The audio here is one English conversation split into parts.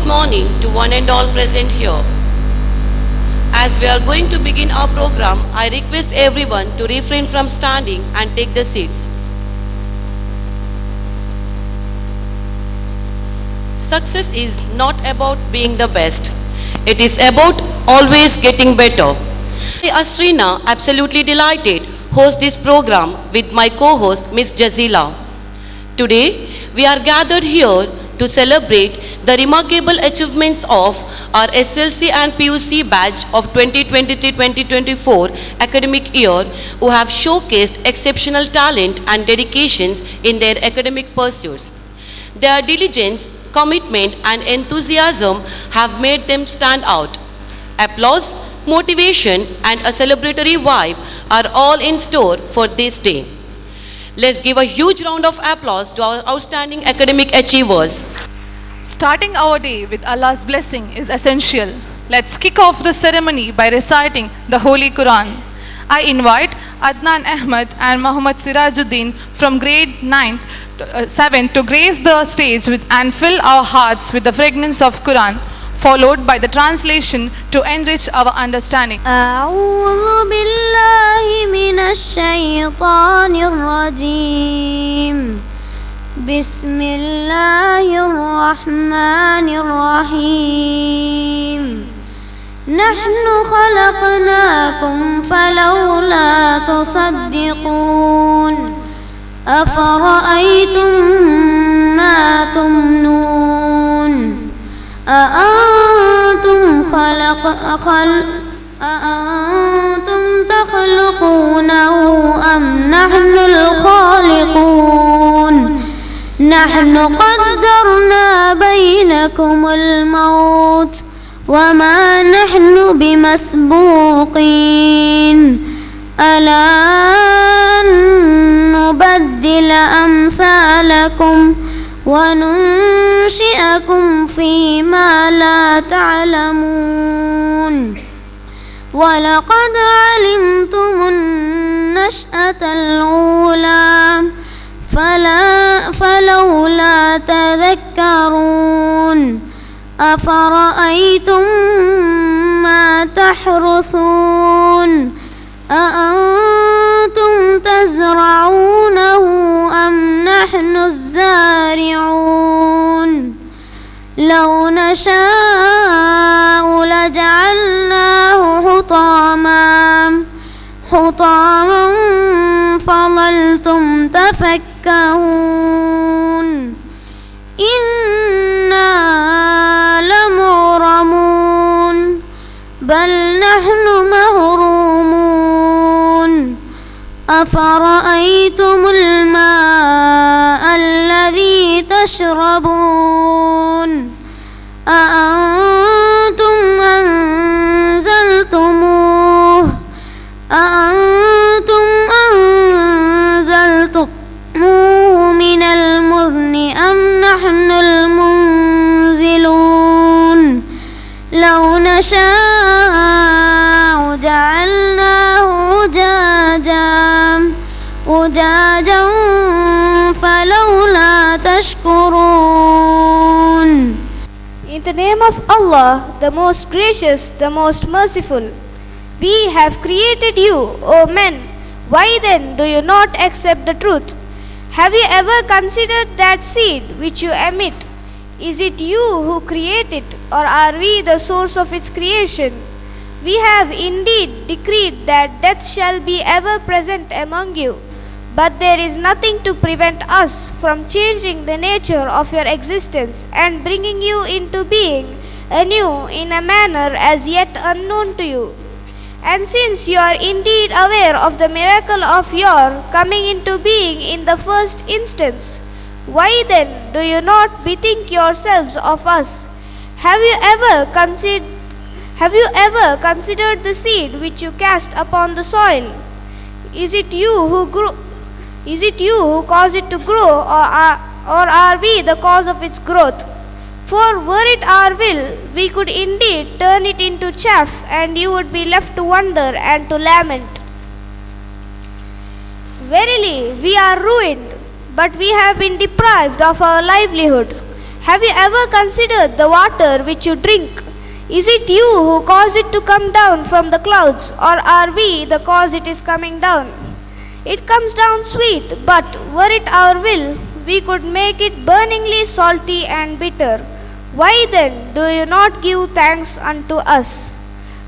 morning to one and all present here. As we are going to begin our program, I request everyone to refrain from standing and take the seats. Success is not about being the best. It is about always getting better. I, Asrina, absolutely delighted host this program with my co-host Ms. Jazila. Today, we are gathered here to celebrate the remarkable achievements of our SLC and PUC batch of 2023-2024 academic year who have showcased exceptional talent and dedications in their academic pursuits. Their diligence, commitment and enthusiasm have made them stand out. Applause, motivation and a celebratory vibe are all in store for this day. Let's give a huge round of applause to our outstanding academic achievers. Starting our day with Allah's blessing is essential. Let's kick off the ceremony by reciting the Holy Quran. I invite Adnan Ahmed and Muhammad Sirajuddin from grade 7 to grace the stage and fill our hearts with the fragrance of Quran, followed by the translation to enrich our understanding. أعوذ بالله من الشيطان الرجيم بسم الله الرحمن الرحيم نحن خلقناكم فلولا تصدقون أفرأيتم ما تمنون أأنتم تخلقونه أم نحن الخالقون نحن قدرنا بينكم الموت وما نحن بمسبوقين ألا نبدل أمثالكم وننشئكم فيما لا تعلمون ولقد علمتم النشأة الأولى فلولا تذكرون أفرأيتم ما تحرثون أأنتم تزرعونه أم نحن الزارعون لو نشاء لجعلناه حطاما فظلتم تفكهون إنا لمغرمون بل نحن محرومون أفرأيتم الماء الذي تشربون أأنتم أنزلتموه من المزن أم نحن المنزلون لو نشاء جعلناه أجاجا فلولا تشكرون. In the name of Allah, the most gracious, the most merciful, we have created you, O men. Why then do you not accept the truth? Have you ever considered that seed which you emit? Is it you who create it, or are we the source of its creation? We have indeed decreed that death shall be ever present among you, but there is nothing to prevent us from changing the nature of your existence and bringing you into being anew in a manner as yet unknown to you. And since you are indeed aware of the miracle of your coming into being in the first instance, why then do you not bethink yourselves of us? Have you ever considered the seed which you cast upon the soil? Is it you who caused it to grow, or are we the cause of its growth? For were it our will, we could indeed turn it into chaff, and you would be left to wonder and to lament. Verily, we are ruined, but we have been deprived of our livelihood. Have you ever considered the water which you drink? Is it you who cause it to come down from the clouds, or are we the cause it is coming down? It comes down sweet, but were it our will, we could make it burningly salty and bitter. Why then do you not give thanks unto us?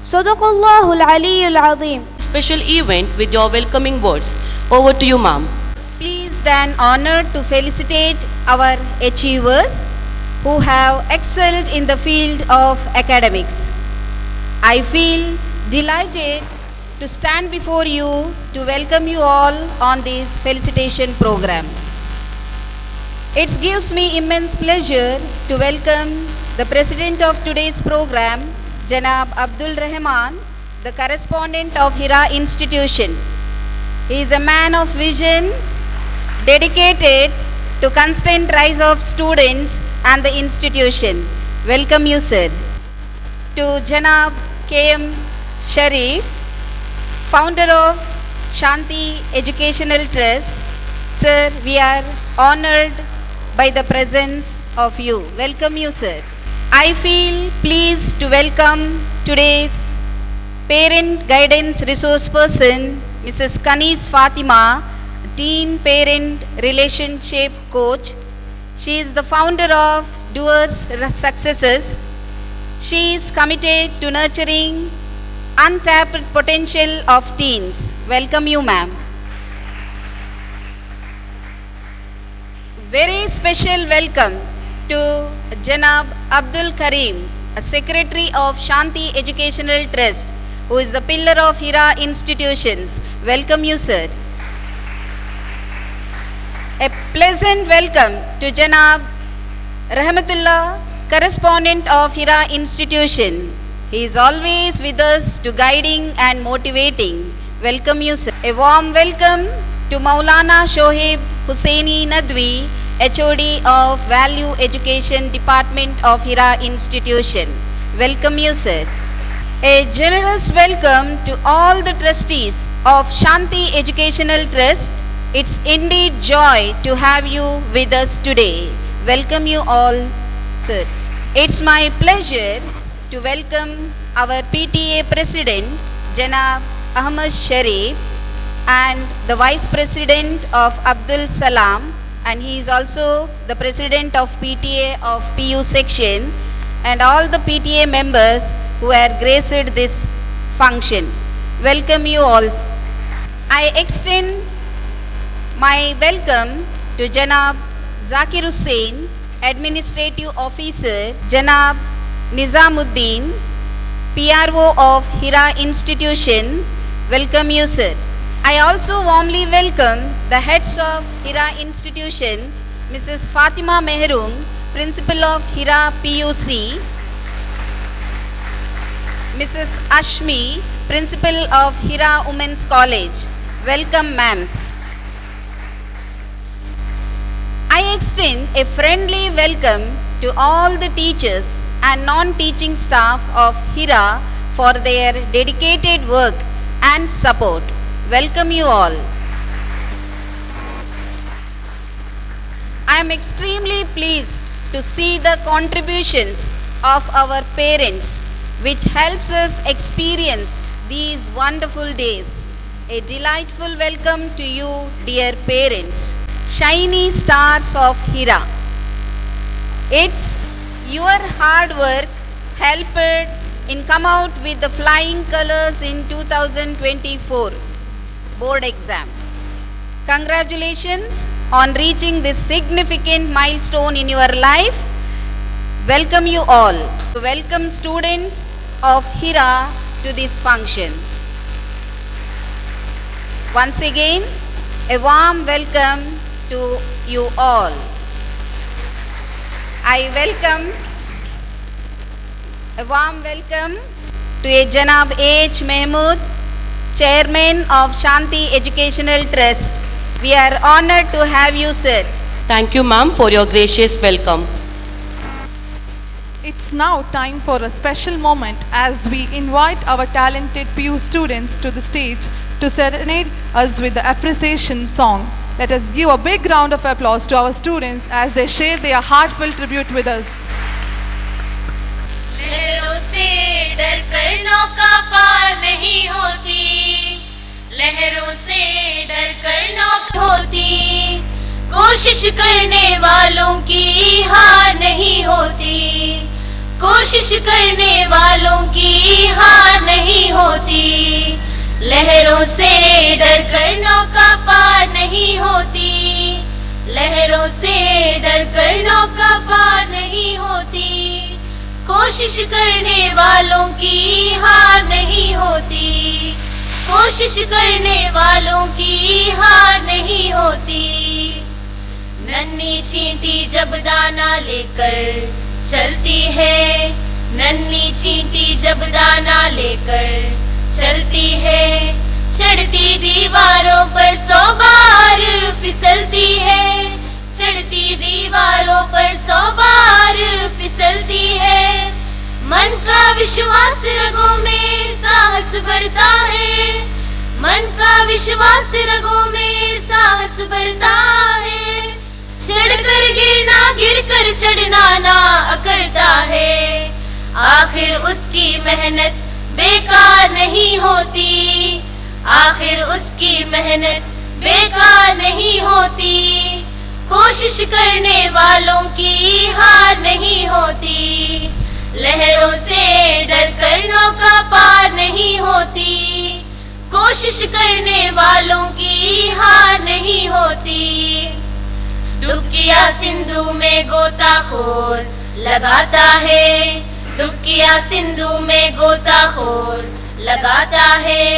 Sadaqallahul Aliyyul Azim. Special event with your welcoming words. Over to you, ma'am. Pleased and honored to felicitate our achievers who have excelled in the field of academics. I feel delighted to stand before you to welcome you all on this felicitation program. It gives me immense pleasure to welcome the president of today's program, Janab Abdul Rahman, the correspondent of Hira institution. He is a man of vision, dedicated to constant rise of students and the institution. Welcome you, sir. To Janab K.M. Sharif, founder of Shanti Educational Trust. Sir, we are honored by the presence of you. Welcome you, sir. I feel pleased to welcome today's Parent Guidance Resource Person, Mrs. Kanis Fatima, Teen Parent Relationship Coach. She is the founder of Doers Successes. She is committed to nurturing untapped potential of teens. Welcome you, ma'am. Very special welcome to Janab Abdul Karim, a secretary of Shanti Educational Trust, who is the pillar of Hira institutions. Welcome you, sir. A pleasant welcome to Janab Rahmatullah, correspondent of Hira institution. He is always with us to guiding and motivating. Welcome you, sir. A warm welcome to Maulana Shoaib Hussaini Nadwi, HOD of Value Education Department of Hira institution. Welcome you, sir. A generous welcome to all the trustees of Shanti Educational Trust. It's indeed joy to have you with us today. Welcome you all, sirs. It's my pleasure to welcome our PTA President, Janab Ahmad Sharif, and the Vice President of Abdul Salam, and he is also the President of PTA of PU section, and all the PTA members who have graced this function. Welcome you all. I extend my welcome to Janab Zakir Hussain, Administrative Officer, Janab Nizamuddin, PRO of Hira institution. Welcome you, sir. I also warmly welcome the heads of Hira institutions, Mrs. Fatima Mehrum, Principal of Hira PUC, Mrs. Ashmi, Principal of Hira Women's College. Welcome, ma'ams. I extend a friendly welcome to all the teachers and non-teaching staff of Hira for their dedicated work and support. Welcome you all. I am extremely pleased to see the contributions of our parents, which helps us experience these wonderful days. A delightful welcome to you, dear parents, shiny stars of Hira. It's your hard work helped in come out with the flying colors in 2024 board exam. Congratulations on reaching this significant milestone in your life. Welcome you all. Welcome students of Hira to this function. Once again, a warm welcome to you all. I welcome a warm welcome to a Janab H. Mahmood, Chairman of Shanti Educational Trust. We are honored to have you, sir. Thank you, ma'am, for your gracious welcome. It's now time for a special moment as we invite our talented PU students to the stage to serenade us with the appreciation song. Let us give a big round of applause to our students as they share their heartfelt tribute with us. लहरों से डर कर नौका पार नहीं होती, लहरों से डर कर नौका होती, कोशिश करने वालों की हार नहीं होती, कोशिश करने वालों की हार नहीं होती, लहरों से डर कर नौका पार नहीं होती, लहरों से डर कर नौका पार नहीं होती, कोशिश करने वालों की हार नहीं होती, कोशिश करने वालों की हार नहीं होती। नन्ही चींटी जब दाना लेकर चलती है, नन्ही चींटी जब दाना लेकर चलती है, चढ़ती दीवारों पर 100 बार फिसलती है, चढ़ती दीवारों पर 100 बार फिसलती है, मन का विश्वास रगों में साहस भरता है, मन का विश्वास रगों में साहस भरता है, चढ़कर गिरना गिरकर चढ़ना ना करता है, आखिर उसकी मेहनत बेकार नहीं होती, आखिर उसकी मेहनत बेकार नहीं होती, कोशिश करने वालों की हार नहीं होती, लहरों से डर कर नौका पार नहीं होती, कोशिश करने वालों की हार नहीं होती। डुबकिया सिंधु में गोताखोर लगाता है, डुबकिया सिंधु में गोताखोर लगाता है,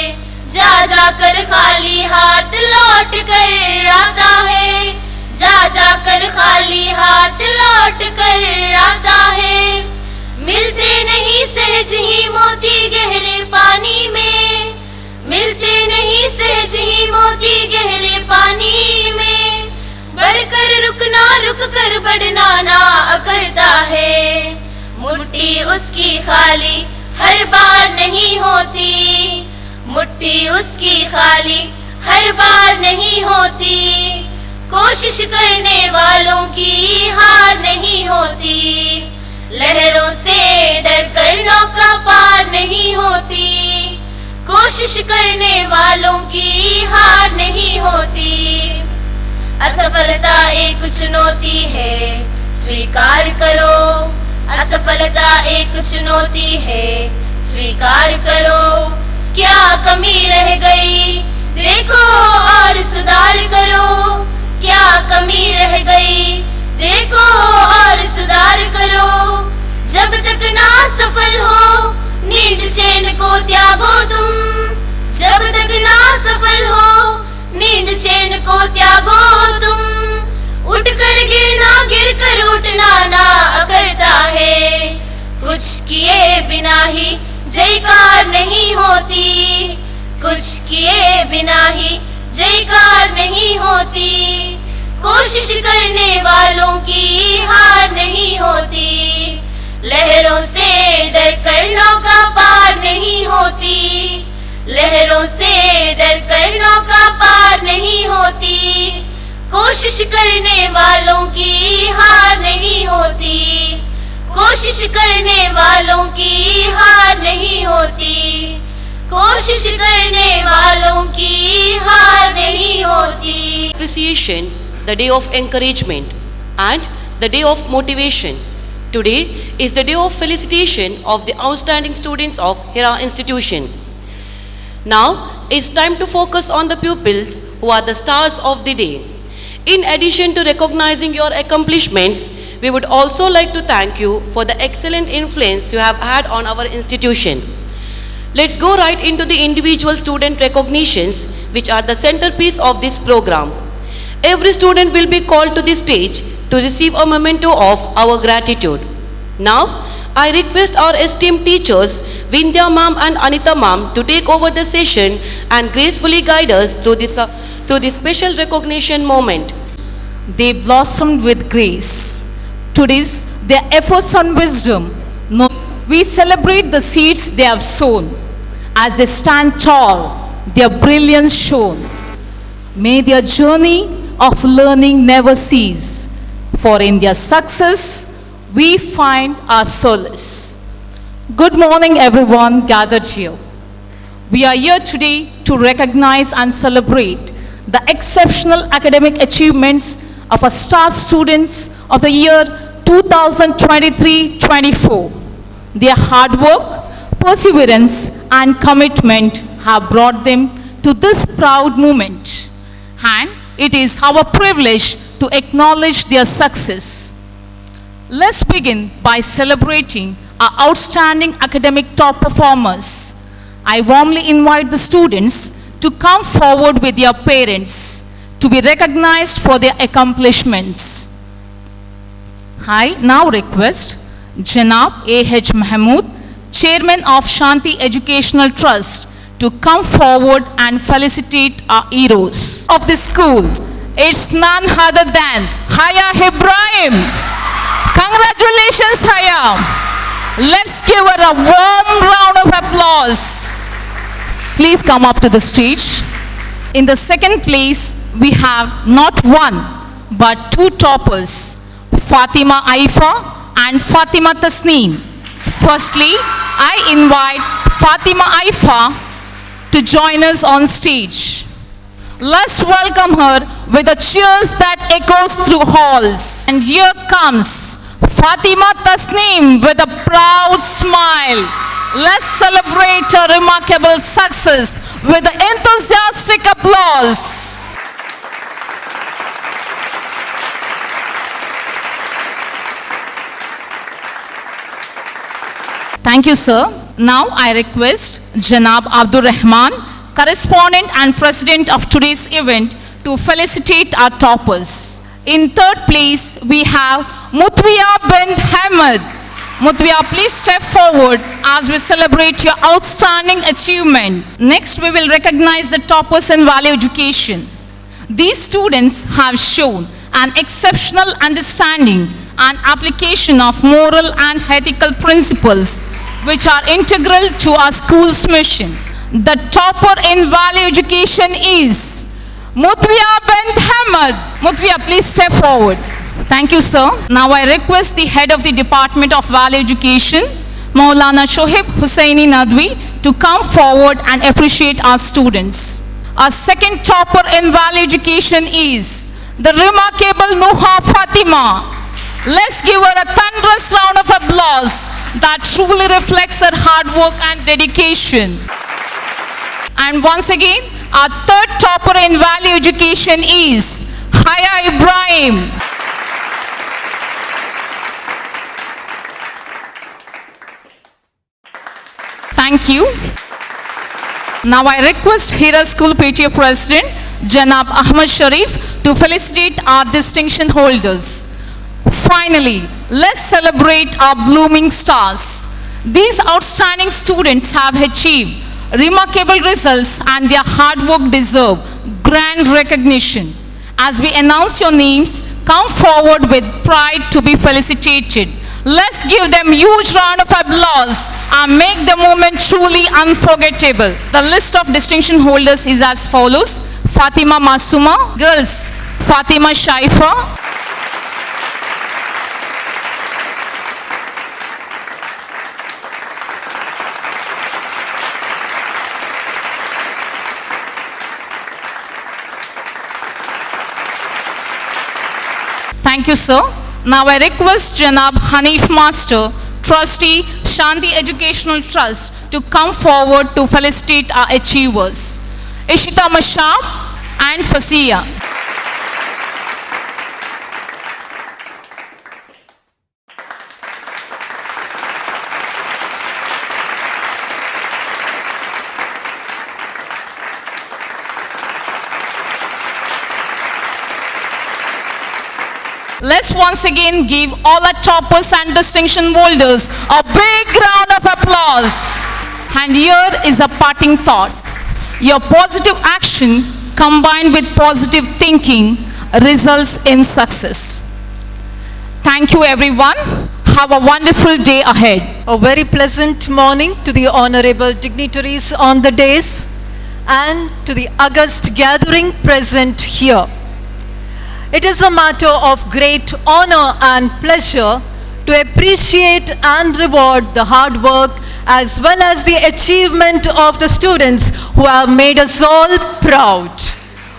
जा जा कर खाली हाथ लौट कर आता है, जा जा कर खाली हाथ लौट कर आता है, मिलते नहीं सहज ही मोती गहरे पानी में, मिलते नहीं सहज ही मोती गहरे पानी में, बढ़कर रुकना रुक कर बढ़ना ना करता है, मुट्ठी उसकी खाली हर बार नहीं होती, मुट्ठी उसकी खाली हर बार नहीं होती, कोशिश करने वालों की हार नहीं होती, लहरों से डर कर नौका पार नहीं होती, कोशिश करने वालों की हार नहीं होती। असफलता एक चुनौती है स्वीकार करो, असफलता एक चुनौती है स्वीकार करो, क्या कमी रह गई देखो और सुधार करो, क्या कमी रह गई देखो और सुधार करो, जब तक ना सफल हो नींद चैन को त्यागो तुम, जब तक ना सफल हो नींद चैन को त्यागो तुम, उठकर गिरना गिर कर उठना ना करता है, कुछ किए बिना ही जयकार नहीं होती, कुछ किए बिना ही जयकार नहीं होती, कोशिश करने वालों की हार नहीं होती, लहरों से डर कर नौका पार नहीं होती, लहरों से डर कर नौका पार नहीं होती, कोशिश करने वालों की हार नहीं होती, कोशिश करने वालों की हार नहीं होती, कोशिश करने वालों की हार नहीं होती। Appreciation, the day of encouragement and the day of motivation. Today is the day of felicitation of the outstanding students of Hira institution. Now it's time to focus on the pupils who are the stars of the day. In addition to recognizing your accomplishments, we would also like to thank you for the excellent influence you have had on our institution. Let's go right into the individual student recognitions, which are the centerpiece of this program. Every student will be called to the stage to receive a memento of our gratitude. Now, I request our esteemed teachers, Vindhya ma'am and Anita ma'am, to take over the session and gracefully guide us through this special recognition moment. They blossomed with grace. Today's their efforts and wisdom. We celebrate the seeds they have sown. As they stand tall, their brilliance shone. May their journey of learning never cease. For in their success, we find our solace. Good morning, everyone gathered here. We are here today to recognize and celebrate the exceptional academic achievements of our star students of the year 2023-24. Their hard work, perseverance, and commitment have brought them to this proud moment, and it is our privilege to acknowledge their success. Let's begin by celebrating our outstanding academic top performers. I warmly invite the students to come forward with their parents to be recognized for their accomplishments. I now request Janab A.H. Mahmood, Chairman of Shanti Educational Trust, to come forward and felicitate our heroes of the school. It's none other than Haya Ibrahim. Congratulations, Haya. Let's give her a warm round of applause. Please come up to the stage. In the second place, we have not one, but two toppers, Fatima Aifa and Fatima Tasneem. Firstly, I invite Fatima Aifa to join us on stage. Let's welcome her with a cheers that echoes through halls. And here comes Fatima Tasneem with a proud smile. Let's celebrate her remarkable success with an enthusiastic applause. Thank you, sir. Now I request Janab Abdur Rahman, correspondent and president of today's event, to felicitate our toppers. In third place, we have Mutwiya bint Hamad. Mutwiya, please step forward as we celebrate your outstanding achievement. Next, we will recognize the toppers in value education. These students have shown an exceptional understanding and application of moral and ethical principles which are integral to our school's mission. The topper in value education is Mutwiya bint Hamad. Mutwiya, please step forward. Thank you, sir. Now I request the head of the Department of Value Education, Maulana Shoaib Hussaini Nadwi, to come forward and appreciate our students. Our second topper in value education is the remarkable Nuha Fatima. Let's give her a thunderous round of applause that truly reflects her hard work and dedication. And once again, our third topper in value education is Haya Ibrahim. Thank you. Now I request Hira School PTA President, Janab Ahmad Sharif, to felicitate our distinction holders. Finally, let's celebrate our blooming stars. These outstanding students have achieved remarkable results and their hard work deserve grand recognition. As we announce your names, come forward with pride to be felicitated. Let's give them a huge round of applause and make the moment truly unforgettable. The list of distinction holders is as follows: Fatima Masuma, girls, Fatima Shaifa, Thank you, sir. Now I request Janab Hanif Master, Trustee, Shanti Educational Trust, to come forward to felicitate our achievers. Ishita Mashab and Fasiya. Let's once again give all our toppers and distinction holders a big round of applause. And here is a parting thought. Your positive action combined with positive thinking results in success. Thank you, everyone. Have a wonderful day ahead. A very pleasant morning to the honorable dignitaries on the dais and to the august gathering present here. It is a matter of great honor and pleasure to appreciate and reward the hard work as well as the achievement of the students who have made us all proud.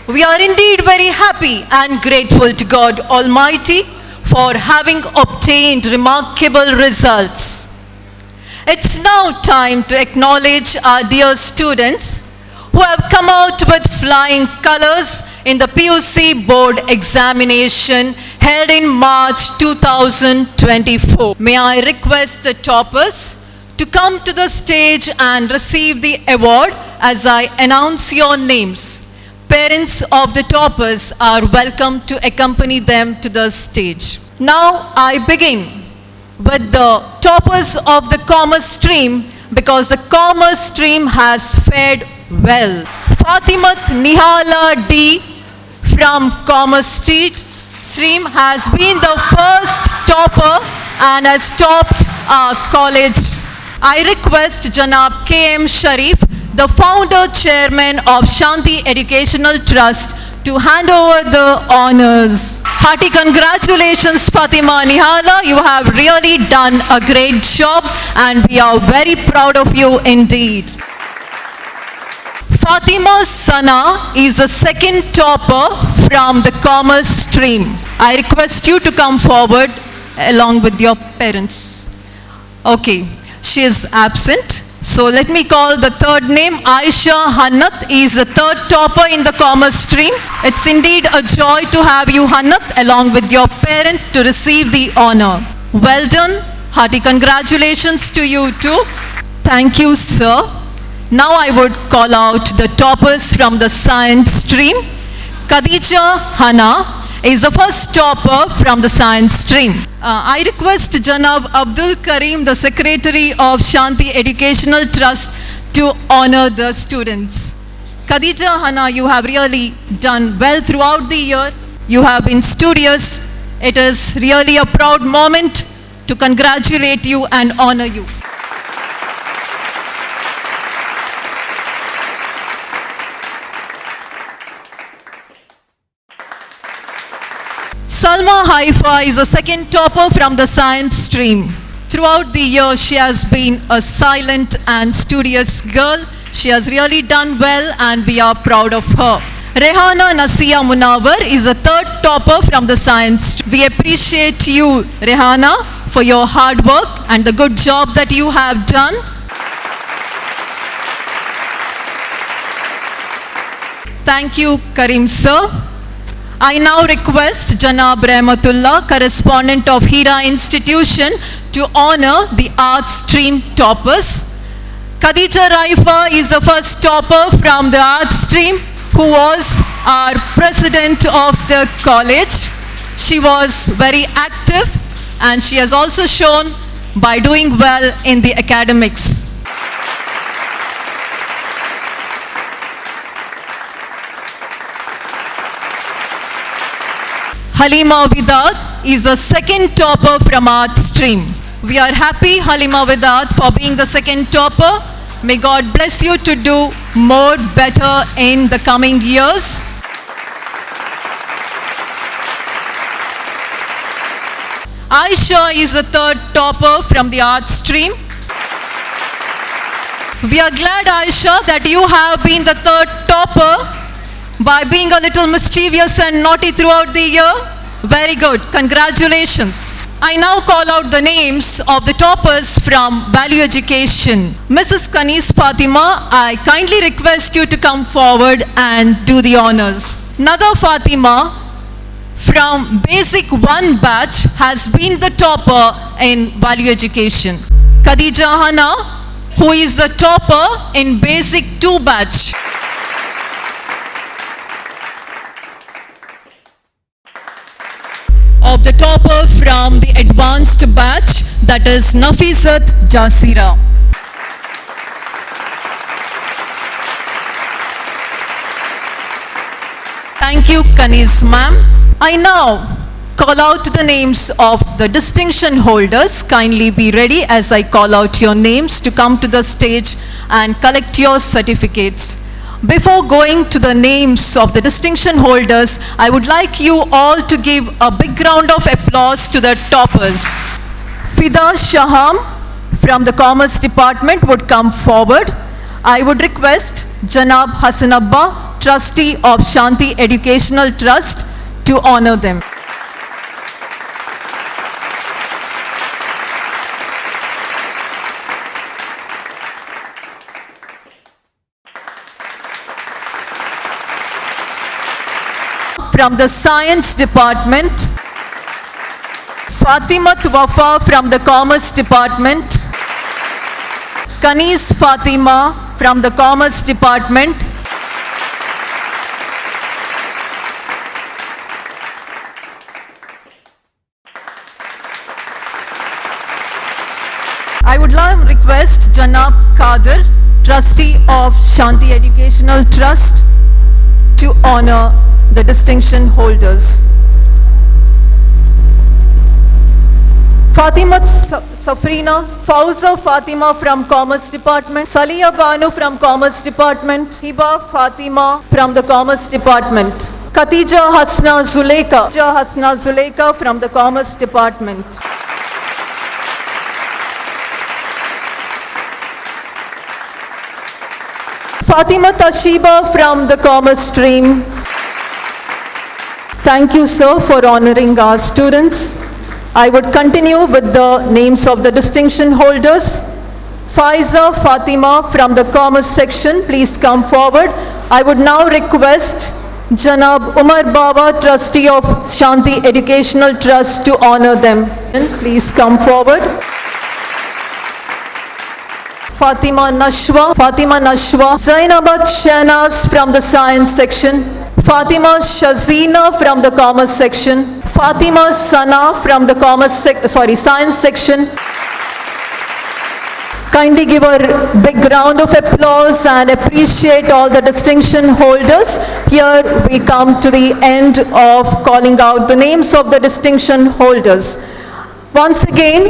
We are indeed very happy and grateful to God Almighty for having obtained remarkable results. It's now time to acknowledge our dear students who have come out with flying colors in the PUC board examination held in March 2024. May I request the toppers to come to the stage and receive the award as I announce your names. Parents of the toppers are welcome to accompany them to the stage. Now I begin with the toppers of the commerce stream because the commerce stream has fared well. Fatimat Nihala D from commerce stream has been the first topper and has topped our college. I request Janab K.M. Sharif, the founder chairman of Shanti Educational Trust, to hand over the honors. Hearty congratulations, Fatima Nihala. You have really done a great job and we are very proud of you indeed. Fatima Sana is the second topper from the commerce stream. I request you to come forward along with your parents. Okay, she is absent. So let me call the third name. Aisha Hannat is the third topper in the commerce stream. It's indeed a joy to have you, Hannat, along with your parent to receive the honor. Well done. Hearty congratulations to you too. Thank you, sir. Now I would call out the toppers from the science stream. Khadija Hana is the first topper from the science stream. I request Janab Abdul Karim, the Secretary of Shanti Educational Trust, to honor the students. Khadija Hana, you have really done well throughout the year. You have been studious. It is really a proud moment to congratulate you and honor you. Salma Haifa is the second topper from the science stream. Throughout the year, she has been a silent and studious girl. She has really done well and we are proud of her. Rehana Nasia Munawar is the third topper from the science stream. We appreciate you, Rehana, for your hard work and the good job that you have done. Thank you, Karim sir. I now request Janab Rahmatullah, correspondent of Hira Institution, to honor the arts stream toppers. Khadija Raifa is the first topper from the arts stream, who was our president of the college. She was very active and she has also shown by doing well in the academics. Halima Vidat is the second topper from art stream. We are happy, Halima Vidat, for being the second topper. May God bless you to do more better in the coming years. Aisha is the third topper from the art stream. We are glad, Aisha, that you have been the third topper by being a little mischievous and naughty throughout the year. Very good. Congratulations. I now call out the names of the toppers from Value Education. Mrs. Kanis Fatima, I kindly request you to come forward and do the honors. Nada Fatima from Basic 1 batch has been the topper in Value Education. Khadija Hana, who is the topper in Basic 2 batch. Of the topper from the advanced batch, that is Nafisat Jasira. Thank you, Kanis ma'am. I now call out the names of the distinction holders. Kindly be ready as I call out your names to come to the stage and collect your certificates. Before going to the names of the distinction holders, I would like you all to give a big round of applause to the toppers. Fida Shaham from the Commerce Department would come forward. I would request Janab Hasanabba, Trustee of Shanti Educational Trust, to honor them. From the Science Department, Fatimat Wafa from the Commerce Department, Kanis Fatima from the Commerce Department, I would like to request Janab Kadir, Trustee of Shanti Educational Trust, to honor the distinction holders. Fatima Safrina, Fauza Fatima from Commerce Department, Saliya Banu from Commerce Department, Hiba Fatima from the Commerce Department, Khatija Hasna Zuleika from the Commerce Department. Fatima Tashiba from the Commerce stream. Thank you, sir, for honoring our students. I would continue with the names of the distinction holders. Faiza Fatima from the Commerce section, please come forward. I would now request Janab Umar Baba, Trustee of Shanti Educational Trust, to honor them. Please come forward. Fatima Nashwa, Zainabad Shahnaz from the Science section, Fatima Shazina from the Commerce section, Fatima Sana from the Science section. Kindly give a big round of applause and appreciate all the distinction holders. Here we come to the end of calling out the names of the distinction holders. Once again,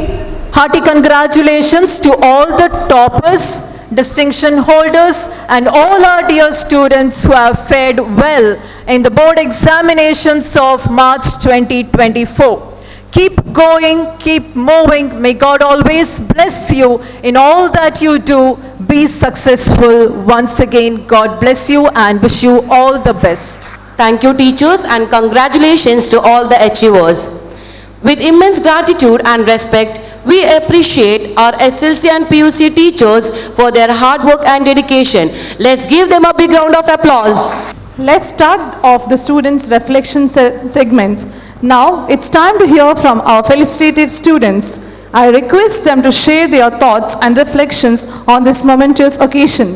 hearty congratulations to all the toppers, distinction holders, and all our dear students who have fared well in the board examinations of March 2024. Keep going, keep moving. May God always bless you in all that you do. Be successful. Once again, God bless you and wish you all the best. Thank you, teachers, and congratulations to all the achievers. With immense gratitude and respect, we appreciate our SLC and PUC teachers for their hard work and dedication. Let's give them a big round of applause. Let's start off the students' reflection segments. Now, it's time to hear from our felicitated students. I request them to share their thoughts and reflections on this momentous occasion.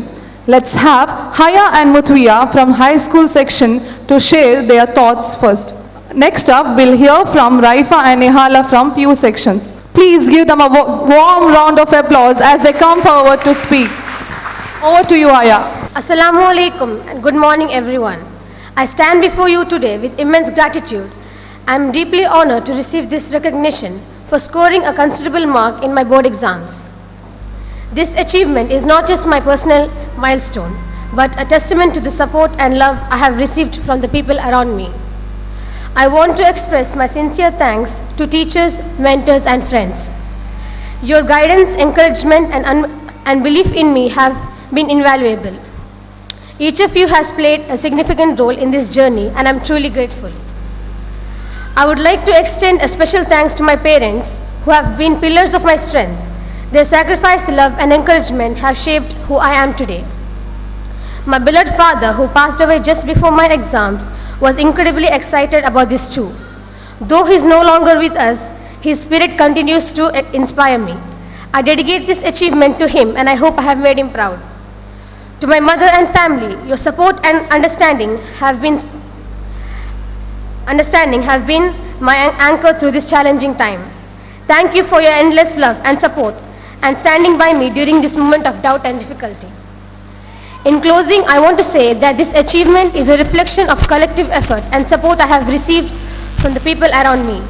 Let's have Haya and Mutwiya from High School section to share their thoughts first. Next up, we'll hear from Raifa and Nehala from PU sections. Please give them a warm round of applause as they come forward to speak. Over to you, Haya. Assalamu alaikum and good morning, everyone. I stand before you today with immense gratitude. I am deeply honored to receive this recognition for scoring a considerable mark in my board exams. This achievement is not just my personal milestone, but a testament to the support and love I have received from the people around me. I want to express my sincere thanks to teachers, mentors, and friends. Your guidance, encouragement, and belief in me have been invaluable. Each of you has played a significant role in this journey, and I'm truly grateful. I would like to extend a special thanks to my parents, who have been pillars of my strength. Their sacrifice, love, and encouragement have shaped who I am today. My beloved father, who passed away just before my exams, was incredibly excited about this too. Though he is no longer with us, his spirit continues to inspire me. I dedicate this achievement to him, and I hope I have made him proud. To my mother and family, your support and understanding have been my anchor through this challenging time. Thank you for your endless love and support and standing by me during this moment of doubt and difficulty. In closing, I want to say that this achievement is a reflection of collective effort and support I have received from the people around me.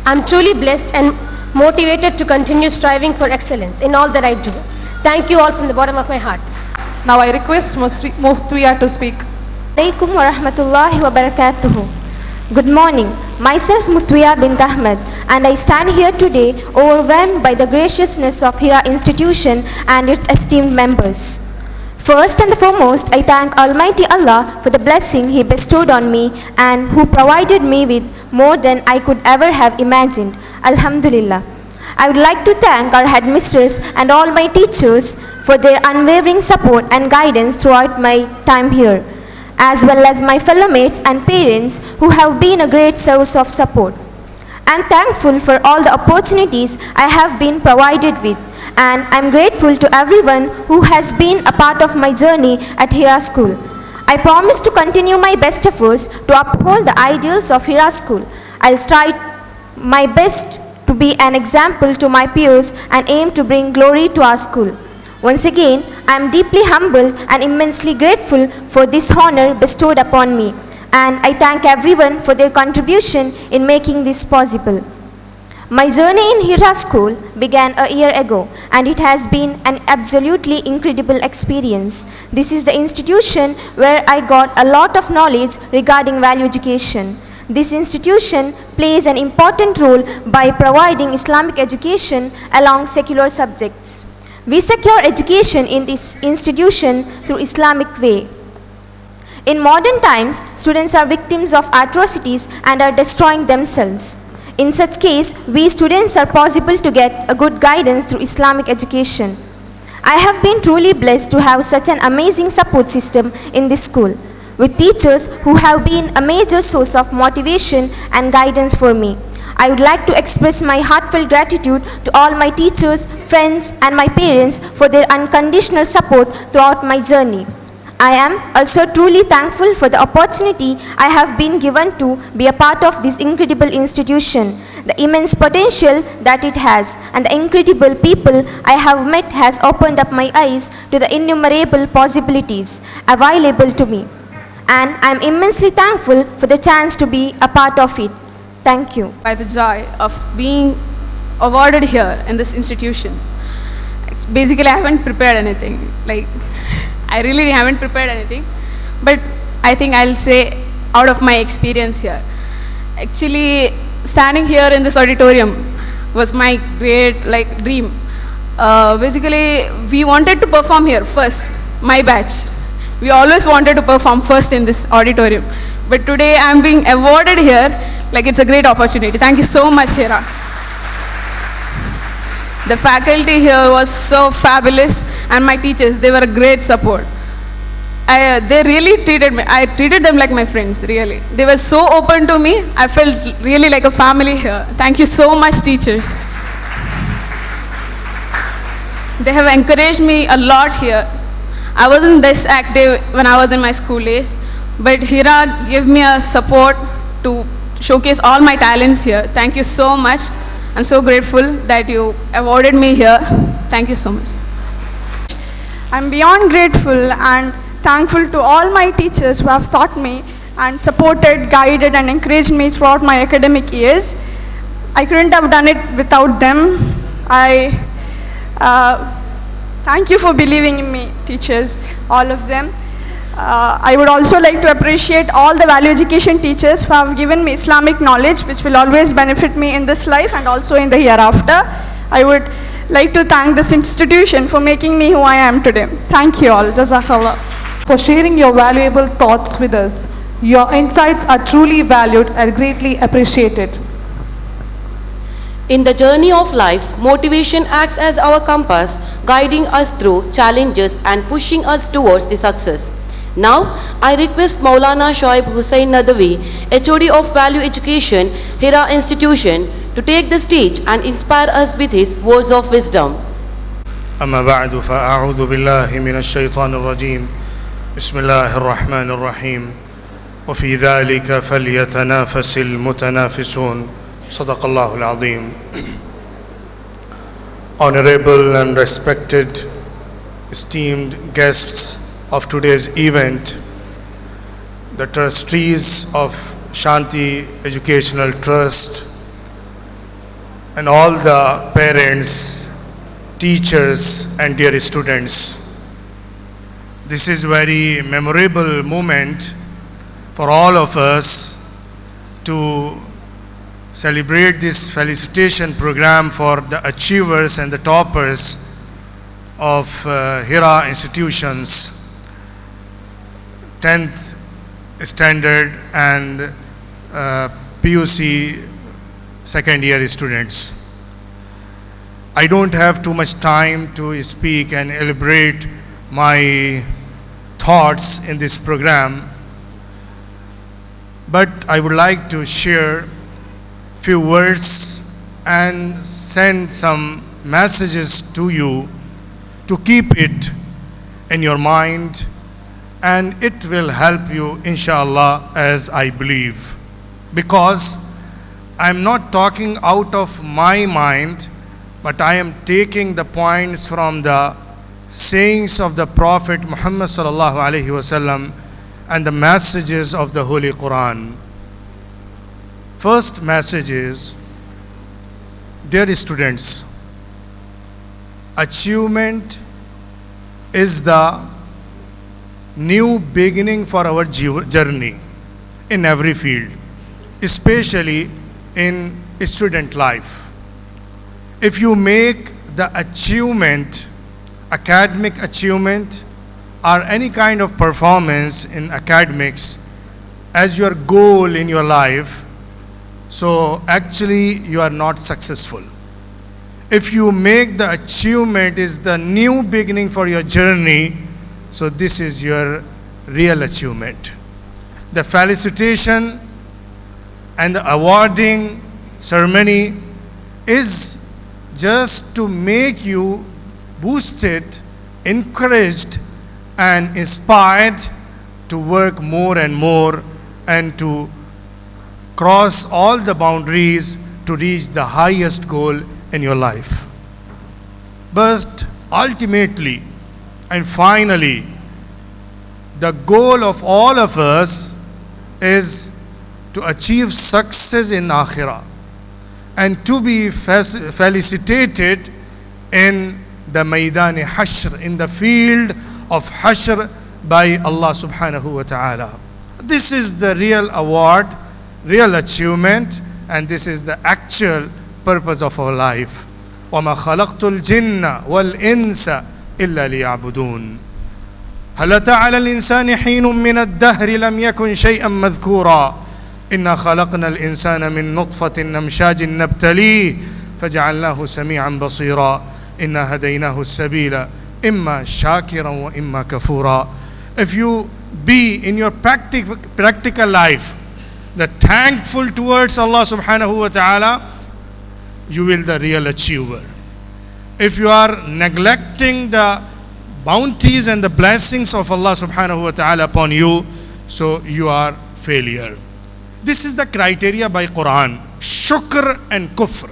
I'm truly blessed and motivated to continue striving for excellence in all that I do. Thank you all from the bottom of my heart. Now I request Muftwiya to speak. Alaikum wa rahmatullahi wa barakatuhu. Good morning. Myself Mutwiya bint Ahmed, and I stand here today overwhelmed by the graciousness of Hira Institution and its esteemed members. First and foremost, I thank Almighty Allah for the blessing He bestowed on me and who provided me with more than I could ever have imagined. Alhamdulillah. I would like to thank our headmistress and all my teachers for their unwavering support and guidance throughout my time here, as well as my fellow mates and parents who have been a great source of support. I am thankful for all the opportunities I have been provided with, and I am grateful to everyone who has been a part of my journey at Hira School. I promise to continue my best efforts to uphold the ideals of Hira School. I'll strive my best to be an example to my peers and aim to bring glory to our school. Once again, I am deeply humbled and immensely grateful for this honor bestowed upon me, and I thank everyone for their contribution in making this possible. My journey in Hira School began a year ago, and it has been an absolutely incredible experience. This is the institution where I got a lot of knowledge regarding value education. This institution plays an important role by providing Islamic education along secular subjects. We secure education in this institution through Islamic way. In modern times, students are victims of atrocities and are destroying themselves. In such case, we students are possible to get a good guidance through Islamic education. I have been truly blessed to have such an amazing support system in this school, with teachers who have been a major source of motivation and guidance for me. I would like to express my heartfelt gratitude to all my teachers, friends, and my parents for their unconditional support throughout my journey. I am also truly thankful for the opportunity I have been given to be a part of this incredible institution. The immense potential that it has and the incredible people I have met has opened up my eyes to the innumerable possibilities available to me. And I am immensely thankful for the chance to be a part of it. Thank you. By the joy of being awarded here in this institution. Basically, I haven't prepared anything. I really haven't prepared anything, but I think I'll say out of my experience here. Actually, standing here in this auditorium was my great dream. Basically, we wanted to perform here first, my batch. We always wanted to perform first in this auditorium. But today I'm being awarded here, it's a great opportunity. Thank you so much, Hira. The faculty here was so fabulous, and my teachers, they were a great support. They really treated me, I treated them like my friends, really. They were so open to me, I felt really like a family here. Thank you so much, teachers. They have encouraged me a lot here. I wasn't this active when I was in my school days, but Hira gave me a support to showcase all my talents here. Thank you so much. I'm so grateful that you awarded me here. Thank you so much. I'm beyond grateful and thankful to all my teachers who have taught me and supported, guided and encouraged me throughout my academic years. I couldn't have done it without them. Thank you for believing in me, teachers, all of them. I would also like to appreciate all the value education teachers who have given me Islamic knowledge, which will always benefit me in this life and also in the hereafter. I would like to thank this institution for making me who I am today. Thank you all. Jazakallah. For sharing your valuable thoughts with us. Your insights are truly valued and greatly appreciated. In the journey of life, motivation acts as our compass, guiding us through challenges and pushing us towards the success. Now, I request Maulana Shoaib Hussain Nadawi, HOD of Value Education, Hira Institution, to take the stage and inspire us with his words of wisdom. أما بعد فأعوذ بالله من الشيطان الرجيم بسم الله الرحمن الرحيم وفي ذلك فليتنافس المتنافسون صدق الله العظيم. Honorable and respected esteemed guests of today's event, the trustees of Shanti Educational Trust, and all the parents, teachers and dear students. This is very memorable moment for all of us to celebrate this felicitation program for the achievers and the toppers of Hira institutions, 10th standard and PUC second year students. I don't have too much time to speak and elaborate my thoughts in this program, but I would like to share few words and send some messages to you to keep it in your mind, and it will help you inshallah, as I believe, because I'm not talking out of my mind, but I am taking the points from the sayings of the Prophet Muhammad sallallahu alaihi wasallam and the messages of the Holy Quran. First message is, dear students, achievement is the new beginning for our journey in every field, especially in student life. If you make the achievement, academic achievement, or any kind of performance in academics as your goal in your life, so actually you are not successful. If you make the achievement is the new beginning for your journey, so this is your real achievement. The felicitation and the awarding ceremony is just to make you boosted, encouraged, and inspired to work more and more and to cross all the boundaries to reach the highest goal in your life. But ultimately and finally, the goal of all of us is to achieve success in Akhirah and to be felicitated in the Maidani Hashr, in the field of Hashr by Allah subhanahu wa ta'ala. This is the real award, real achievement, and this is the actual purpose of our life. وَمَا خَلَقْتُ الْجِنَّ وَالْإِنسَ إِلَّا لِيَعْبُدُونَ هَلْ أَتَى عَلَى الْإِنسَانِ حِينٌ مِّنَ الدَّهْرِ لَمْ يَكُنْ شَيْئًا مَذْكُورًا إِنَّا خَلَقْنَا الْإِنسَانَ مِنْ نُطْفَةٍ أَمْشَاجٍ نَبْتَلِيهِ فَجَعَلْنَاهُ سَمِيعًا بَصِيرًا إِنَّا هَدَيْنَاهُ السَّبِيلَ إِمَّا شَاكِرًا وَإِمَّا كَفُورًا. If you be in your practical life the thankful towards Allah subhanahu wa ta'ala, you will the real achiever. If you are neglecting the bounties and the blessings of Allah subhanahu wa ta'ala upon you, so you are failure. This is the criteria by Quran. Shukr and kufr.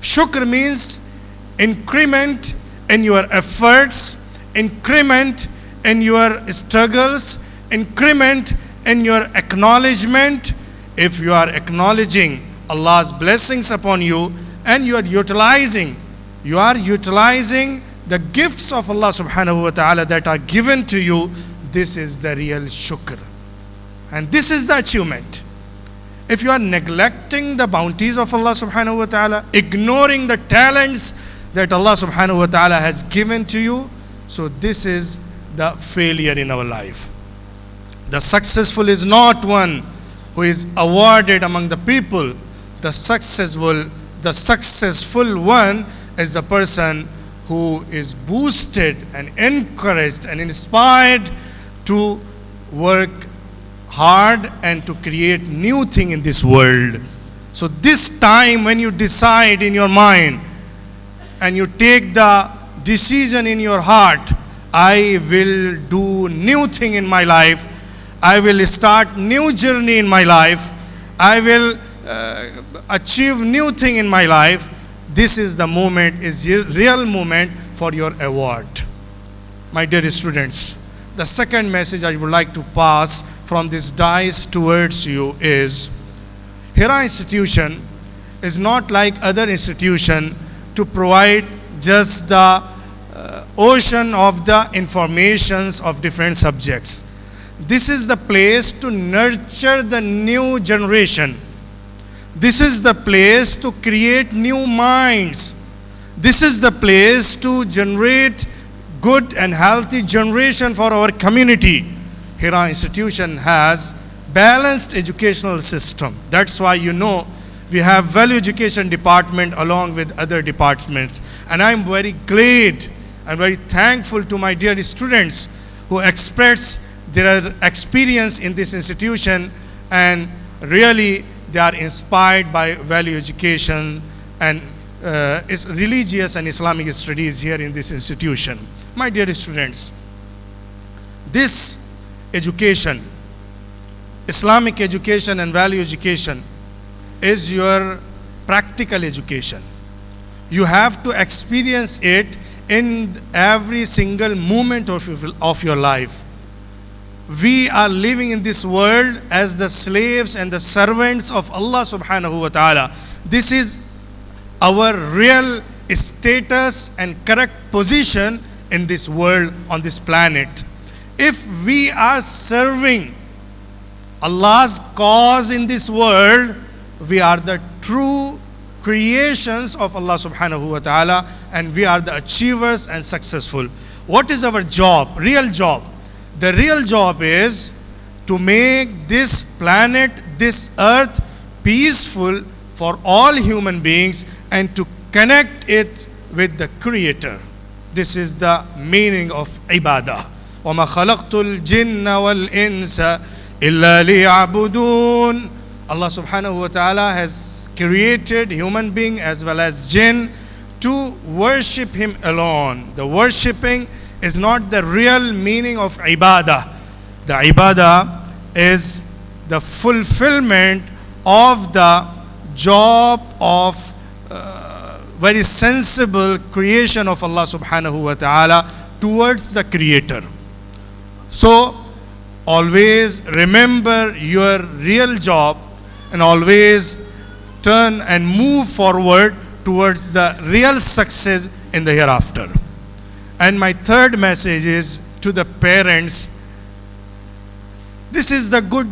Shukr means increment in your efforts, increment in your struggles, increment in your acknowledgement. If you are acknowledging Allah's blessings upon you and you are utilizing the gifts of Allah subhanahu wa ta'ala that are given to you, this is the real shukr. And this is the achievement. If you are neglecting the bounties of Allah subhanahu wa ta'ala, ignoring the talents that Allah subhanahu wa ta'ala has given to you, so this is the failure in our life. The successful is not one who is awarded among the people. The successful one is the person who is boosted and encouraged and inspired to work hard and to create new thing in this world. So this time when you decide in your mind and you take the decision in your heart, I will do new thing in my life, I will start new journey in my life, I will achieve new thing in my life, this is the moment, is real moment for your award. My dear students, the second message I would like to pass from this dais towards you is, Hira institution is not like other institution to provide just the ocean of the informations of different subjects. This is the place to nurture the new generation. This is the place to create new minds. This is the place to generate good and healthy generation for our community. Hira institution has balanced educational system. That's why we have value education department along with other departments. And I'm very glad and very thankful to my dear students who express their experience in this institution, and really they are inspired by value education and is religious and Islamic studies here in this institution. My dear students, this education, Islamic education and value education, is your practical education. You have to experience it in every single moment of your life. We are living in this world as the slaves and the servants of Allah subhanahu wa ta'ala. This is our real status and correct position in this world, on this planet. If we are serving Allah's cause in this world, we are the true creations of Allah subhanahu wa ta'ala, and we are the achievers and successful. What is our job? Real job. The real job is to make this planet, this earth, peaceful for all human beings and to connect it with the Creator. This is the meaning of ibadah. وَمَا خَلَقْتُ الْجِنَّ وَالْإِنسَ إِلَّا لِيَعْبُدُونَ. Allah subhanahu wa ta'ala has created human being as well as jinn to worship Him alone. The worshipping is not the real meaning of ibadah. The ibadah is the fulfillment of the job of very sensible creation of Allah subhanahu wa ta'ala towards the Creator. So always remember your real job and always turn and move forward towards the real success in the hereafter. And my third message is to the parents. This is the good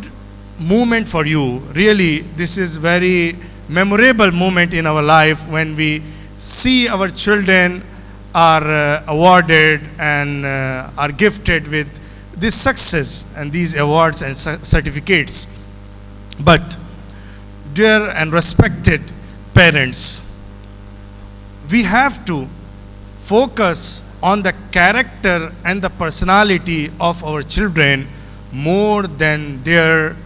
moment for you. Really, this is very memorable moment in our life when we see our children are awarded and are gifted with this success and these awards and certificates. But dear and respected parents, we have to focus on the character and the personality of our children more than their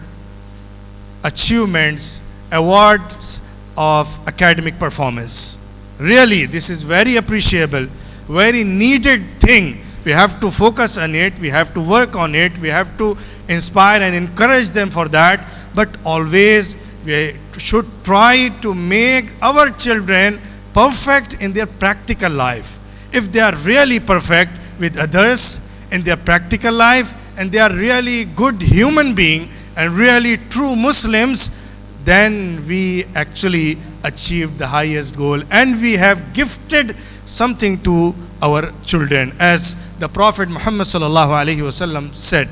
achievements, awards of academic performance. Really, this is very appreciable, very needed thing. We have to focus on it, we have to work on it, we have to inspire and encourage them for that. But always we should try to make our children perfect in their practical life. If they are really perfect with others in their practical life, and they are really good human being and really true Muslims, then we actually achieved the highest goal, and we have gifted something to our children. As the Prophet Muhammad sallallahu alaihi wasallam said,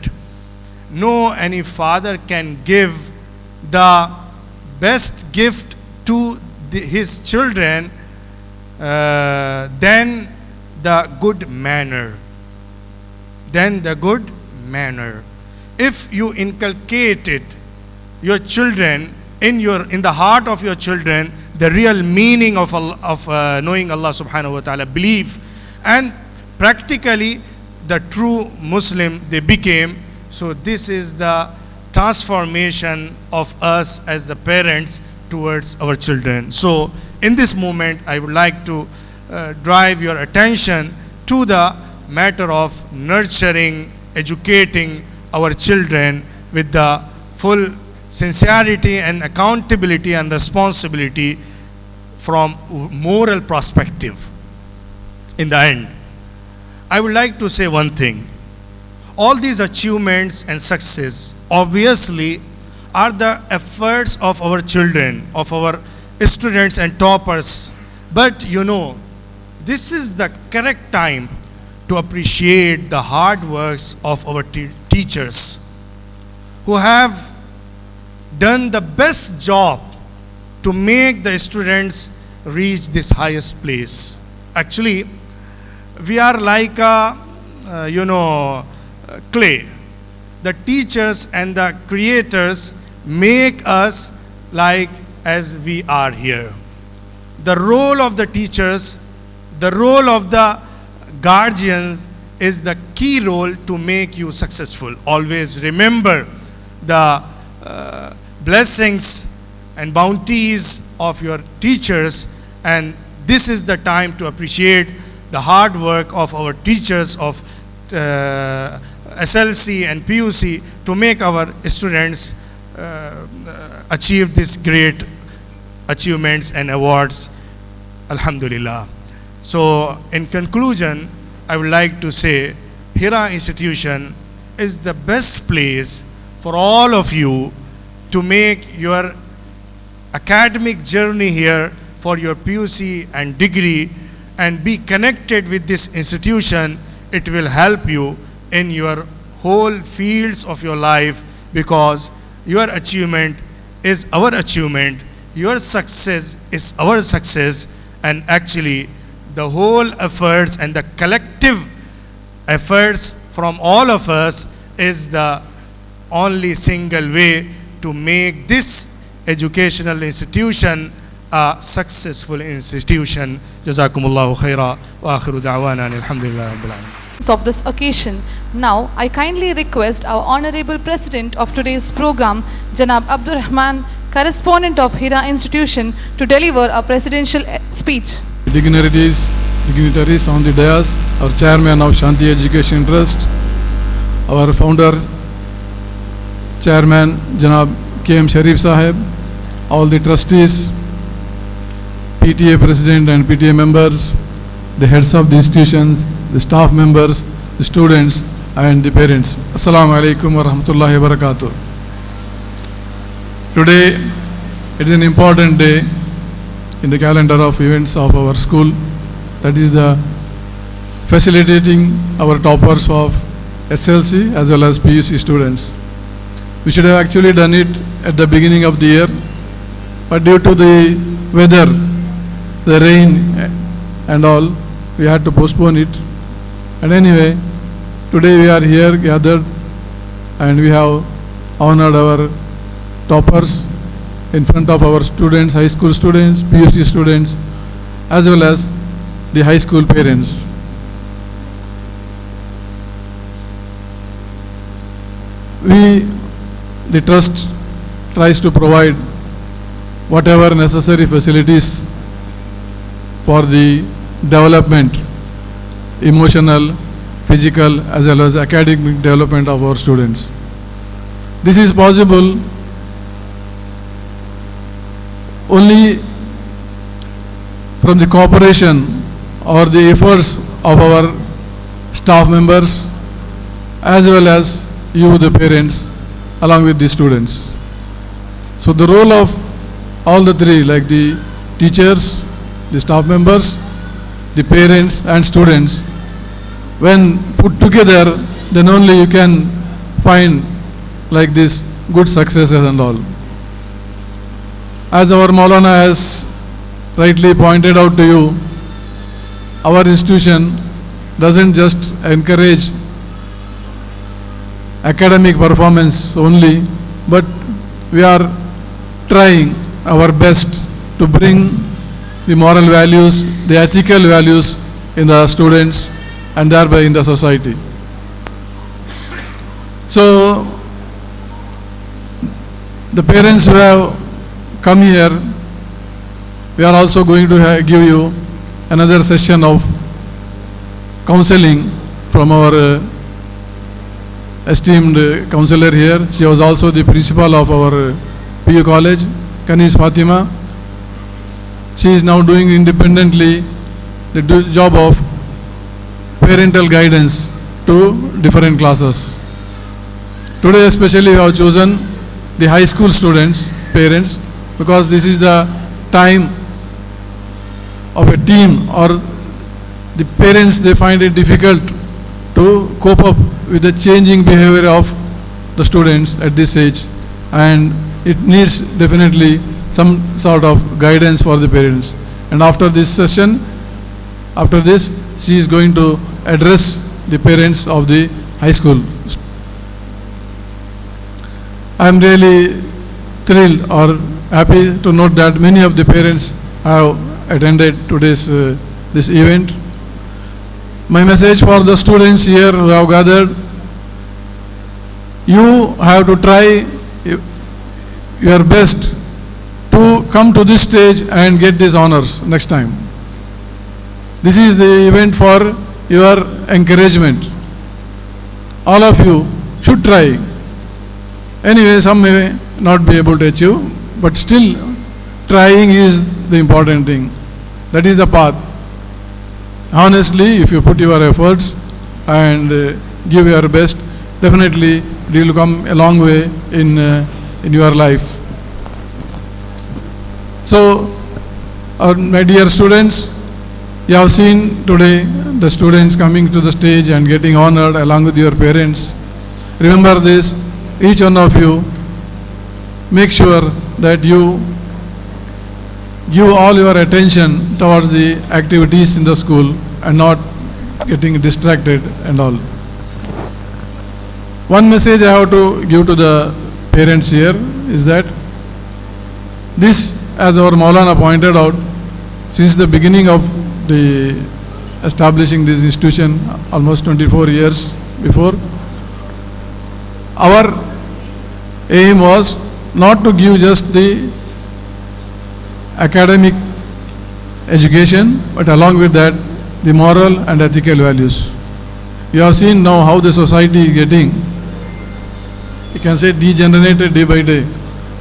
no any father can give the best gift to his children than the good manner. Then the good manner. If you inculcated your children in the heart of your children the real meaning of knowing Allah subhanahu wa ta'ala, belief, and practically the true Muslim they became. So this is the transformation of us as the parents towards our children. So in this moment I would like to drive your attention to the matter of nurturing, educating our children with the full sincerity and accountability and responsibility from moral perspective. In the end, I would like to say one thing. All these achievements and success obviously are the efforts of our children, of our students and toppers. But this is the correct time to appreciate the hard works of our teachers who have done the best job to make the students reach this highest place. Actually, we are like a, clay. The teachers and the creators make us like as we are here. The role of the teachers, the role of the guardians is the key role to make you successful. Always remember the blessings and bounties of your teachers, and this is the time to appreciate the hard work of our teachers of SLC and PUC to make our students achieve these great achievements and awards. Alhamdulillah. So in conclusion, I would like to say Hira Institution is the best place for all of you to make your academic journey here for your PUC and degree, and be connected with this institution. It will help you in your whole fields of your life, because your achievement is our achievement, your success is our success, and actually the whole efforts and the collective efforts from all of us is the only single way to make this educational institution a successful institution. Jazakumullahu khaira wa akhiru da'wana alhamdulillah rabbil alamin. Of this occasion, now I kindly request our Honorable President of today's program, Janab Abdur Rahman, correspondent of Hira Institution, to deliver a presidential speech. Dignitaries on the dais, our chairman of Shanti Education Trust, our founder, chairman Janab KM Sharif Sahib, all the trustees, PTA president and PTA members, the heads of the institutions, the staff members, the students and the parents. Assalamu alaikum wa rahmatullahi wa barakatuh. Today it is an important day in the calendar of events of our school. That is the facilitating our toppers of SLC as well as PUC students. We should have actually done it at the beginning of the year, but due to the weather, the rain and all, we had to postpone it. And anyway, today we are here gathered and we have honored our toppers in front of our students, high school students, PUC students, as well as the high school parents. The trust tries to provide whatever necessary facilities for the development, emotional, physical, as well as academic development of our students. This is possible only from the cooperation or the efforts of our staff members as well as you, the parents, along with the students. So the role of all the three, like the teachers, the staff members, the parents and students, when put together, then only you can find like this good successes and all. As our Maulana has rightly pointed out to you, our institution doesn't just encourage academic performance only, but we are trying our best to bring the moral values, the ethical values in the students and thereby in the society. So the parents who have come here, we are also going to give you another session of counseling from our esteemed counselor here. She was also the principal of our PU college, Kanis Fatima. She is now doing independently the job of parental guidance to different classes. Today especially we have chosen the high school students, parents, because this is the time of a team, or the parents, they find it difficult to cope up with the changing behavior of the students at this age, and it needs definitely some sort of guidance for the parents. And after this session, after this, she is going to address the parents of the high school. I am really thrilled or happy to note that many of the parents have attended today's this event. My message for the students here who have gathered: you have to try your best to come to this stage and get these honors next time. This is the event for your encouragement. All of you should try. Anyway, some may not be able to achieve, but still trying is the important thing. That is the path. Honestly, if you put your efforts and give your best, definitely you will come a long way in your life. So, my dear students, you have seen today the students coming to the stage and getting honored along with your parents. Remember this, each one of you, make sure that you give all your attention towards the activities in the school and not getting distracted and all. One message I have to give to the parents here is that this, as our Maulana pointed out, since the beginning of the establishing this institution almost 24 years before, our aim was not to give just the academic education, but along with that the moral and ethical values. You have seen now how the society is getting, you can say, degenerated day by day.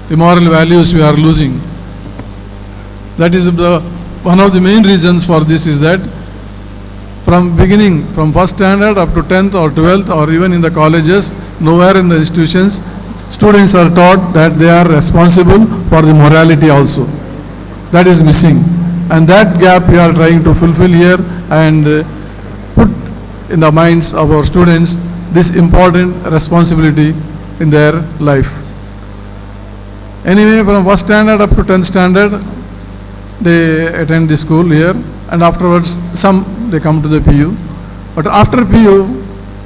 The moral values we are losing. That is one of the main reasons for this is that from beginning, from first standard up to 10th or 12th or even in the colleges, nowhere in the institutions, students are taught that they are responsible for the morality also. That is missing. And that gap we are trying to fulfill here and put in the minds of our students this important responsibility in their life. Anyway, from first standard up to 10th standard, they attend the school here, and afterwards some they come to the PU. But after PU,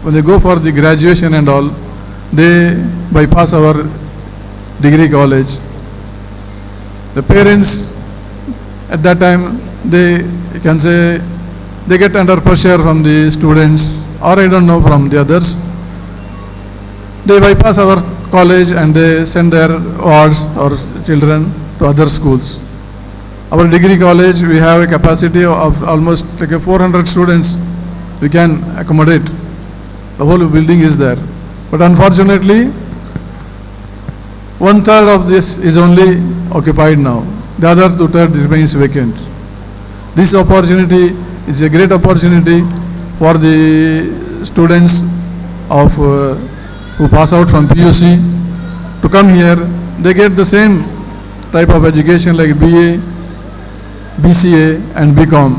when they go for the graduation and all, they bypass our degree college. The parents at that time, they can say, they get under pressure from the students, or I don't know, from the others. They bypass our college and they send their wards or children to other schools. Our degree college, we have a capacity of almost like 400 students we can accommodate. The whole building is there. But unfortunately, 1/3 of this is only occupied now. The other 2/3 remains vacant. This opportunity is a great opportunity for the students of who pass out from PUC to come here. They get the same type of education like BA, BCA and BCom.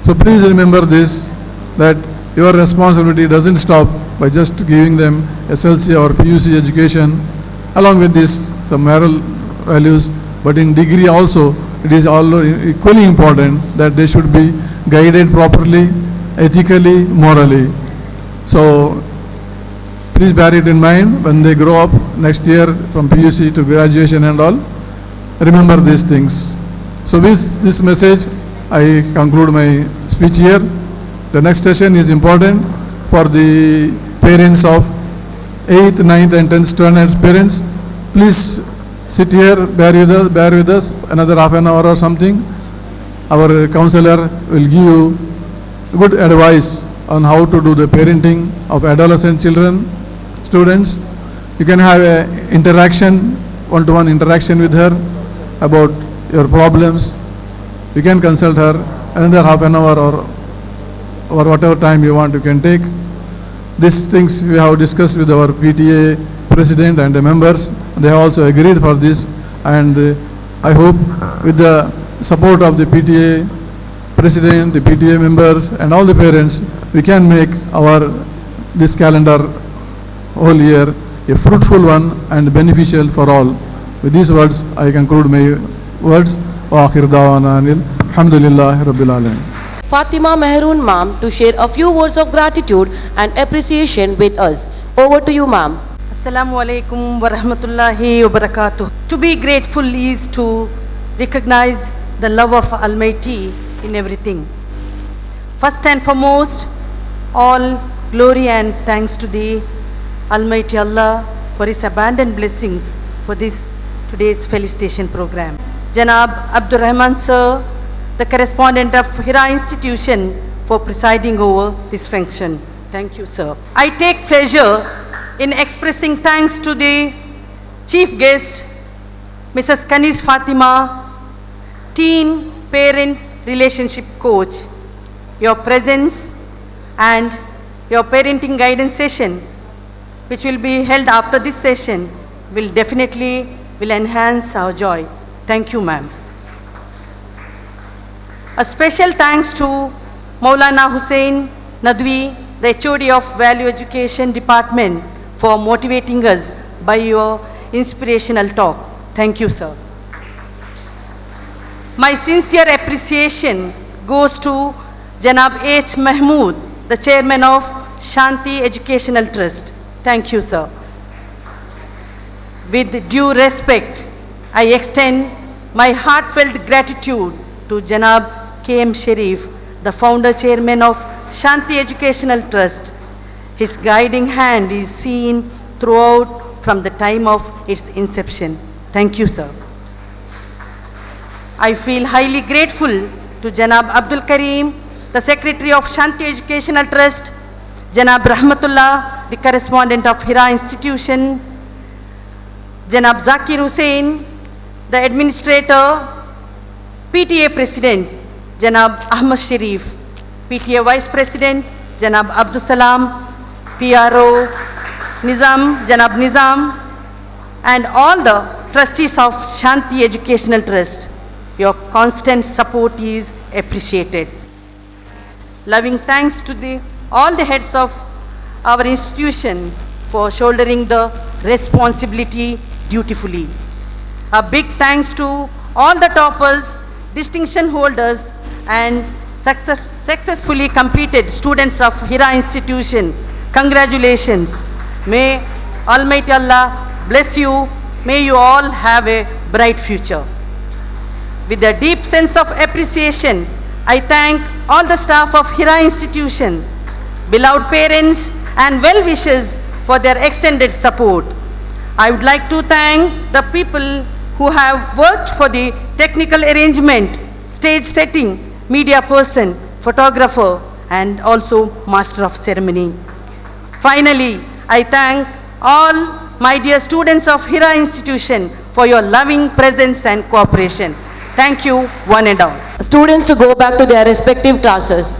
So please remember this, that your responsibility doesn't stop by just giving them SLC or PUC education. Along with this, some moral values, but in degree also, it is equally important that they should be guided properly, ethically, morally. So please bear it in mind when they grow up next year from PUC to graduation and all. Remember these things. So with this message, I conclude my speech here. The next session is important for the parents of 8th, 9th and 10th standard parents. Please sit here, bear with us another half an hour or something. Our counselor will give you good advice on how to do the parenting of adolescent children, students. You can have a interaction, one-to-one interaction with her about your problems. You can consult her another half an hour or whatever time you want you can take. These things we have discussed with our PTA president and the members. They have also agreed for this, and I hope with the support of the PTA president, the PTA members and all the parents, we can make this calendar whole year a fruitful one and beneficial for all. With these words, I conclude my words. Wa akhir da'wana alhamdulillahi rabbil alamin. Fatima Mehroon ma'am to share a few words of gratitude and appreciation with us. Over to you, ma'am. Assalamu alaikum wa rahmatullahi wa barakatuh. To be grateful is to recognize the love of Almighty in everything. First and foremost, all glory and thanks to the Almighty Allah for His abundant blessings for today's Felicitation program. Janab Abdur Rahman sir, the correspondent of Hira institution, for presiding over this function. Thank you, sir. I take pleasure in expressing thanks to the chief guest, Mrs. Kanis Fatima, teen parent relationship coach. Your presence and your parenting guidance session, which will be held after this session, will definitely enhance our joy. Thank you, ma'am. A special thanks to Maulana Hussain Nadwi, the HOD of Value Education Department, for motivating us by your inspirational talk. Thank you, sir. My sincere appreciation goes to Janab H. Mahmood, the chairman of Shanti Educational Trust. Thank you, sir. With due respect, I extend my heartfelt gratitude to Janab K.M. Sharif, the founder chairman of Shanti Educational Trust. His guiding hand is seen throughout from the time of its inception. Thank you, sir. I feel highly grateful to Janab Abdul Kareem, the secretary of Shanti Educational Trust, Janab Rahmatullah, the correspondent of Hira institution, Janab Zakir Hussain, the administrator, PTA president, Janab Ahmad Sharif, PTA vice president, Janab Abdul Salam, PRO, Nizam, Janab Nizam, and all the trustees of Shanti Educational Trust. Your constant support is appreciated. Loving thanks to all the heads of our institution for shouldering the responsibility dutifully. A big thanks to all the toppers, distinction holders, and successfully completed students of Hira institution. Congratulations. May Almighty Allah bless you. May you all have a bright future. With a deep sense of appreciation, I thank all the staff of Hira institution, beloved parents and well-wishers for their extended support. I would like to thank the people who have worked for the technical arrangement, stage setting, media person, photographer, and also master of ceremony. Finally, I thank all my dear students of Hira institution for your loving presence and cooperation. Thank you, one and all. Students to go back to their respective classes.